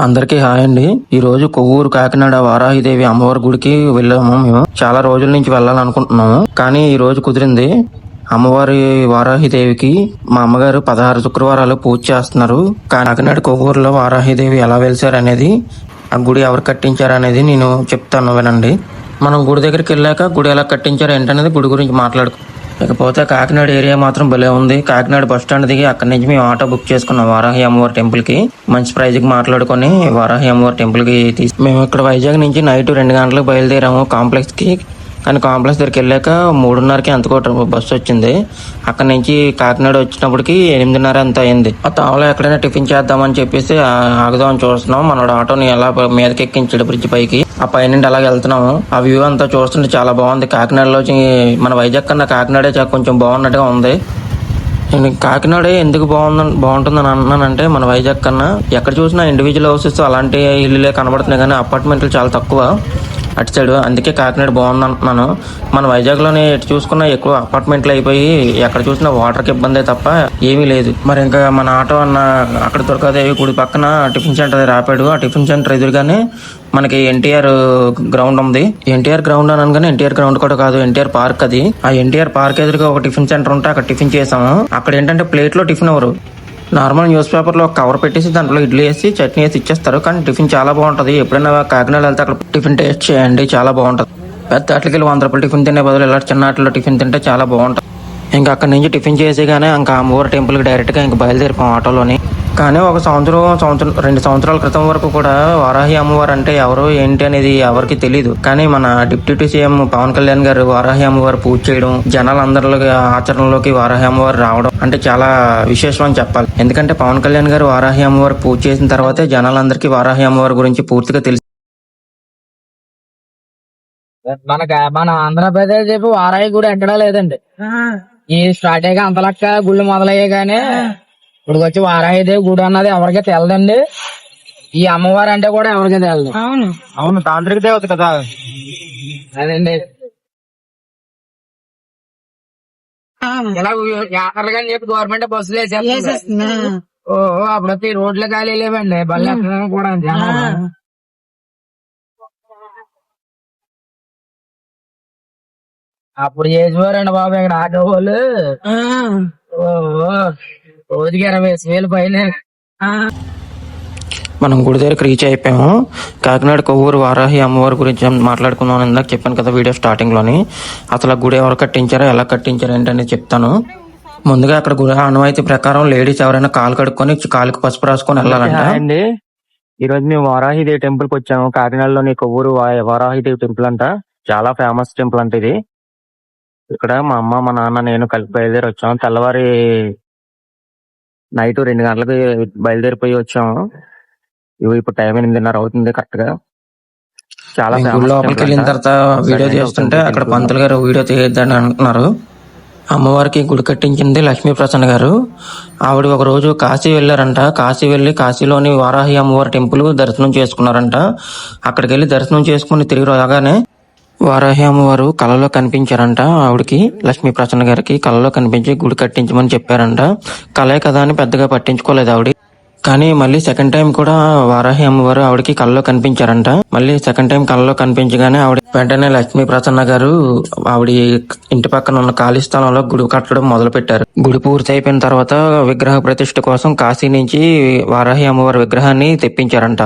అందరికీ హాయ్ అండి. ఈ రోజు కొవ్వూరు కాకినాడ వారాహిదేవి అమ్మవారి గుడికి వెళ్ళాము. మేము చాలా రోజుల నుంచి వెళ్ళాలనుకుంటున్నాము, కానీ ఈ రోజు కుదిరింది. అమ్మవారి వారాహిదేవికి మా అమ్మగారు 16 శుక్రవారాలు పూజ చేస్తున్నారు. కాకినాడ కొవ్వూరులో వారాహిదేవి ఎలా వెలిసారు అనేది, ఆ గుడి ఎవరు కట్టించారు అనేది నేను చెప్తాను వినండి. మనం గుడి దగ్గరికి వెళ్ళాక గుడి ఎలా కట్టించారు ఏంటనేది గుడి గురించి మాట్లాడుకో. ఇకపోతే కాకినాడ ఏరియా మాత్రం భలే ఉంది. కాకినాడ బస్ స్టాండ్ దిగి అక్కడి నుంచి మేము ఆటో బుక్ చేసుకున్నాం వారాహి అమ్మవారి టెంపుల్ కి. మంచి ప్రైజ్ కి మాట్లాడుకొని వారాహి అమ్మవారి టెంపుల్ కి మేము ఇక్కడ వైజాగ్ నుంచి నైట్ 2 గంటలకు బయలుదేరాము కాంప్లెక్స్ కి. కానీ కాంప్లెక్స్ దగ్గరికి వెళ్ళాక 3:30కి ఎంతకో బస్సు వచ్చింది. అక్కడి నుంచి కాకినాడ వచ్చినప్పటికి 8:30 అంత అయింది. ఆ తావలో ఎక్కడైనా టిఫిన్ చేద్దామని చెప్పేసి ఆగుదామని చూస్తున్నాం. మనోడు ఆటోని ఎలా మీదకి ఎక్కించాడు బ్రిడ్జ్ పైకి. ఆ పై నుండి అలాగే వెళ్తున్నాము. ఆ వ్యూ అంతా చూస్తుంటే చాలా బాగుంది. కాకినాడలో మన వైజాగ్ కన్నా కాకినాడే కొంచెం బాగున్నట్టుగా ఉంది. నేను కాకినాడే ఎందుకు బాగుంటుందని అన్నానంటే, మన వైజాగ్ కన్నా ఎక్కడ చూసినా ఇండివిజువల్ హౌసెస్ అలాంటి ఇల్లులే కనబడుతున్నాయి, కానీ అపార్ట్మెంట్లు చాలా తక్కువ అటు సైడ్. అందుకే కాకినాడ బాగుంది అంటున్నాను. మన వైజాగ్లోనే ఎటు చూసుకున్నా ఎక్కువ అపార్ట్మెంట్లు అయిపోయి ఎక్కడ చూసినా వాటర్కి ఇబ్బంది తప్ప ఏమీ లేదు. మరి ఇంకా మన ఆటో అన్న అక్కడ దుర్గాదేవి గుడి పక్కన టిఫిన్ సెంటర్ రాపాడు. ఆ టిఫిన్ సెంటర్ ఎదురుగానే మనకి ఎన్టీఆర్ గ్రౌండ్ ఉంది. ఎన్టీఆర్ గ్రౌండ్ అని అనగానే ఎన్టీఆర్ గ్రౌండ్ కూడా కాదు, ఎన్టీఆర్ పార్క్ అది. ఆ ఎన్టీఆర్ పార్క్ ఎదురుగా ఒక టిఫిన్ సెంటర్ ఉంటే అక్కడ టిఫిన్ చేసాము. అక్కడ ఏంటంటే ప్లేట్లో టిఫిన్ ఎవరు నార్మల్ న్యూస్ పేపర్లో ఒక కవర్ పెట్టేసి దాంట్లో ఇడ్లీ వేసి చట్నీ వేసి ఇచ్చేస్తారు. కానీ టిఫిన్ చాలా బాగుంటుంది. ఎప్పుడైనా కాకినాడ వెళ్తే అక్కడ టిఫిన్ టేస్ట్ చేయండి, చాలా బాగుంటుంది. పెద్ద అట్లకి 100 రూపాయలు టిఫిన్ తినే బదులు ఇలా చిన్న ఆటలో టిఫిన్ తింటే చాలా బాగుంటుంది. ఇంకా అక్కడి నుంచి టిఫిన్ చేసేగానే ఇంకా అమ్మవారి టెంపుల్కి డైరెక్ట్గా ఇంకా బయలుదేరిపోయాం ఆటోలోని. కానీ ఒక 2 సంవత్సరాల క్రితం వరకు కూడా వారాహి అమ్మవారు అంటే ఎవరు ఏంటి అనేది ఎవరికి తెలియదు. కానీ మన డిప్యూటీ సీఎం పవన్ కళ్యాణ్ గారు వారాహి అమ్మవారు పూజ చేయడం, జనాలందరిలోకి ఆచరణలోకి వారాహి అమ్మవారు రావడం అంటే చాలా విశేషం అని చెప్పాలి. ఎందుకంటే పవన్ కళ్యాణ్ గారు వారాహి అమ్మవారు పూజ చేసిన తర్వాతే జనాలందరికీ వారాహి అమ్మవారి గురించి పూర్తిగా తెలిసి. మన ఆంధ్రప్రదేశ్ చెప్పి వారాహి గుడి ఎక్కడా లేదండి. ఈ స్టార్ట్ అయ్యాక అంతలక్క గుళ్ళు మొదలయ్యే గానీ ఇప్పుడు వచ్చి వారాహిదేవి గుడి అన్నది ఎవరికీ తెలదండి. ఈ అమ్మవారు అంటే కూడా ఎవరికీ తెలదు. అవును, తాంత్రిక దేవత కదా. అదండి ఇలా యాత్రలు కానీ చెప్పి గవర్నమెంట్ బస్సులు వేసేస్తుంది. ఓహో అప్పుడు రోడ్లు ఖాళీ లేవండి, బళ్ళు ఎక్కడానికి కూడా అప్పుడు చేసేవారండి బాబు ఇక్కడ ఆటో వాళ్ళు. రోజుకి 20,000 పైన. మనం గుడి దగ్గరికి రీచ్ అయిపోయాము. కాకినాడ కొవ్వూరు వారాహి అమ్మవారి గురించి మాట్లాడుకున్నాను ఇందాక చెప్పాను కదా వీడియో స్టార్టింగ్ లోని. అసలు ఆ గుడి ఎవరు కట్టించారో ఎలా కట్టించారో ఏంటనేది చెప్తాను. ముందుగా అక్కడ గుడి ఆనవాయితీ ప్రకారం లేడీస్ ఎవరైనా కాలు కడుక్కొని కాలుకి పసుపు రాసుకొని వెళ్ళాలంట. అండి ఈ రోజు మేము వారాహిదేవి టెంపుల్ కి వచ్చాము. కాకినాడలోని కొవ్వూరు వారాహిదేవి టెంపుల్ అంట, చాలా ఫేమస్ టెంపుల్ అంట ఇది. ఇక్కడ మా అమ్మ మా నాన్న నేను కలిపి బయలుదేరి వచ్చాము. తెల్లవారి నైట్ 2 గంటలకు బయలుదేరిపోయి వచ్చాము. ఇప్పుడు టైం 8:30 అవుతుంది కరెక్ట్ గా. చాలా లోపలికి వెళ్ళిన తర్వాత వీడియో తీస్తుంటే అక్కడ పంతులు గారు వీడియో తీయద్దని అంటున్నారు. అమ్మవారికి గుడి కట్టించింది లక్ష్మీ ప్రసన్న గారు. ఆవిడ ఒక రోజు కాశీ వెళ్లారంట. కాశీ వెళ్లి కాశీలోని వారాహి అమ్మవారి టెంపుల్ దర్శనం చేసుకున్నారంట. అక్కడికి వెళ్లి దర్శనం చేసుకుని తిరిగి రాగానే వారాహి అమ్మవారు కళలో కనిపించారంట. ఆవిడకి లక్ష్మీ ప్రసన్న గారికి కళలో కనిపించి గుడి కట్టించమని చెప్పారంట. కళే కదా అని పెద్దగా పట్టించుకోలేదు ఆవిడ. కానీ మళ్ళీ సెకండ్ టైం కూడా వారాహి అమ్మవారు ఆవిడకి కళ్ళలో కనిపించారంట. మళ్ళీ సెకండ్ టైం కళ్ళలో కనిపించగానే ఆవిడ వెంటనే లక్ష్మీ ప్రసన్న గారు ఆవిడ ఇంటి పక్కన ఉన్న ఖాళీ స్థలంలో గుడి కట్టడం మొదలు పెట్టారు. గుడి పూర్తి అయిపోయిన తర్వాత విగ్రహ ప్రతిష్ఠ కోసం కాశీ నుంచి వారాహి అమ్మవారి విగ్రహాన్ని తెప్పించారంట.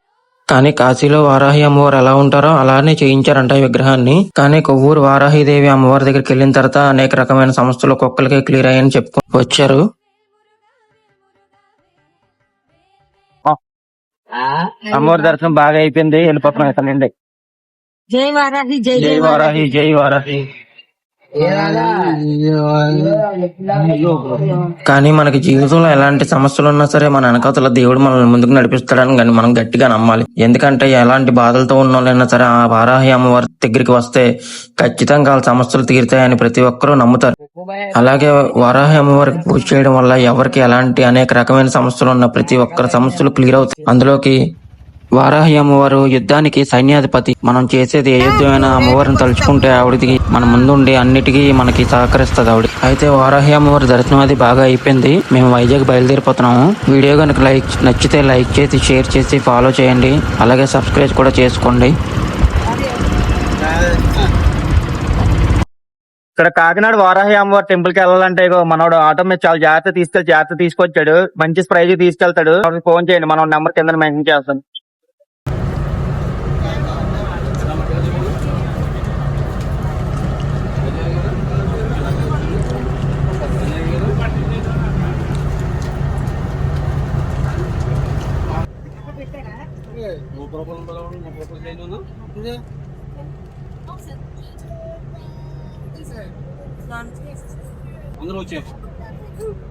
కానీ కాశీలో వారాహి అమ్మవారు ఎలా ఉంటారో అలానే చేయించారంట ఈ విగ్రహాన్ని. కానీ కొవ్వూరు వారాహిదేవి అమ్మవారి దగ్గరికి వెళ్ళిన తర్వాత అనేక రకమైన సమస్యలు ఒక్కొక్కరికి క్లియర్ అయ్యని చెప్పుకొని వచ్చారు. అమ్మవారి దర్శనం బాగా అయిపోయింది, వెళ్ళిపోతున్నాం ఇక్కడ నుండి. జై వారాహి, జై వారాహి, జై వారాహి. కానీ మనకి జీవితంలో ఎలాంటి సమస్యలు ఉన్నా సరే మన వెనకాతల దేవుడు మనల్ని ముందుకు నడిపిస్తాడని కానీ మనం గట్టిగా నమ్మాలి. ఎందుకంటే ఎలాంటి బాధలతో ఉన్న వాళ్ళైనా సరే ఆ వారాహి అమ్మవారి దగ్గరికి వస్తే ఖచ్చితంగా వాళ్ళ సమస్యలు తీరుతాయని ప్రతి ఒక్కరూ నమ్ముతారు. అలాగే వారాహి అమ్మవారికి పూజ చేయడం వల్ల ఎవరికి ఎలాంటి అనేక రకమైన సమస్యలు ఉన్న ప్రతి ఒక్కరి సమస్యలు క్లియర్ అవుతాయి. అందులోకి వారాహి అమ్మవారు యుద్ధానికి సైన్యాధిపతి. మనం చేసేది ఏ యుద్ధమైనా అమ్మవారిని తలుచుకుంటే ఆవిడకి మన ముందుండి అన్నిటికీ మనకి సహకరిస్తుంది ఆవిడ. అయితే వారాహి అమ్మవారి దర్శనం అది బాగా అయిపోయింది. మేము వైజాగ్ బయలుదేరిపోతున్నాము. వీడియో కనుక నచ్చితే లైక్ చేసి షేర్ చేసి ఫాలో చేయండి. అలాగే సబ్స్క్రైబ్ కూడా చేసుకోండి. ఇక్కడ కాకినాడ వారాహి అమ్మవారి టెంపుల్ కి వెళ్ళాలంటే ఇగో మనోడు ఆటో మీద చాలా జాగ్రత్త తీసుకొచ్చాడు. మంచి ప్రైజ్ తీసుకెళ్తాడు. ఫోన్ చేయండి, మనం నెంబర్ కింద మెన్షన్ చేస్తాం. అందరూ వచ్చారు.